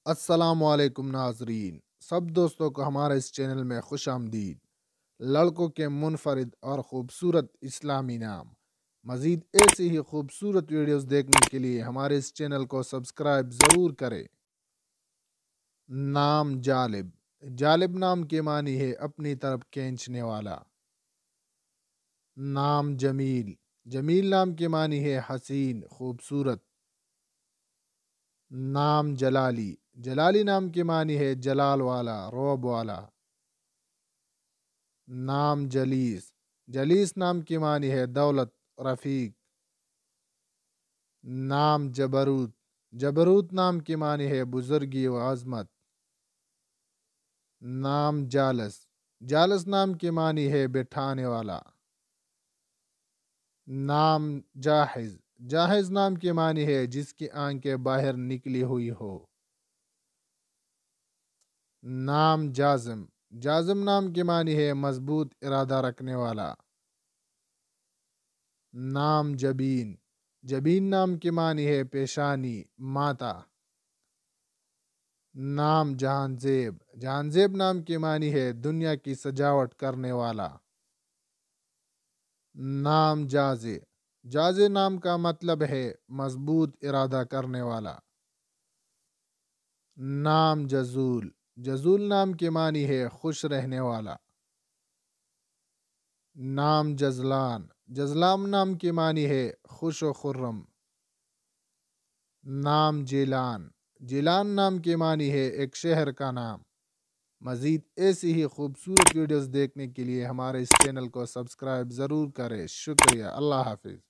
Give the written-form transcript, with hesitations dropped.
السلام علیکم ناظرین، سب دوستوں کو ہمارے اس چینل میں خوش آمدید۔ لڑکوں کے منفرد اور خوبصورت اسلامی نام۔ مزید ایسی ہی خوبصورت ویڈیوز دیکھنے کے لیے ہمارے اس چینل کو سبسکرائب ضرور کریں۔ نام جالب۔ جالب نام کے معنی ہے اپنی طرف کھینچنے والا۔ نام جمیل۔ جمیل نام کے معنی ہے حسین، خوبصورت۔ نام جلالی۔ جلالی نام کے معنی ہے جلال والا، روب والا۔ نام جلیس۔ جلیس نام کے معنی ہے دولت، رفیق۔ نام جبروت۔ جبروت نام کے معنی ہے بزرگی و عظمت۔ نام جالس۔ جالس نام کے معنی ہے بٹھانے والا۔ نام جاحظ۔ جاحظ نام کے معنی ہے جس کی آنکھیں باہر نکلی ہوئی ہو۔ نام جازم۔ جازم نام کے معنی ہے مضبوط ارادہ رکھنے والا۔ نام جبین۔ جبین نام کے معنی ہے پیشانی، ماتھا۔ نام جہان زیب۔ جہان زیب نام کے معنی ہے دنیا کی سجاوٹ کرنے والا۔ نام جازے۔ جازے نام کا مطلب ہے مضبوط ارادہ کرنے والا۔ نام جزول۔ جزول نام کے معنی ہے خوش رہنے والا۔ نام جزلان۔ جزلان نام کے معنی ہے خوش و خرم۔ نام جیلان۔ جیلان نام کے معنی ہے ایک شہر کا نام۔ مزید ایسی ہی خوبصورت ویڈیوز دیکھنے کے لیے ہمارے اس چینل کو سبسکرائب ضرور کریں۔ شکریہ، اللہ حافظ۔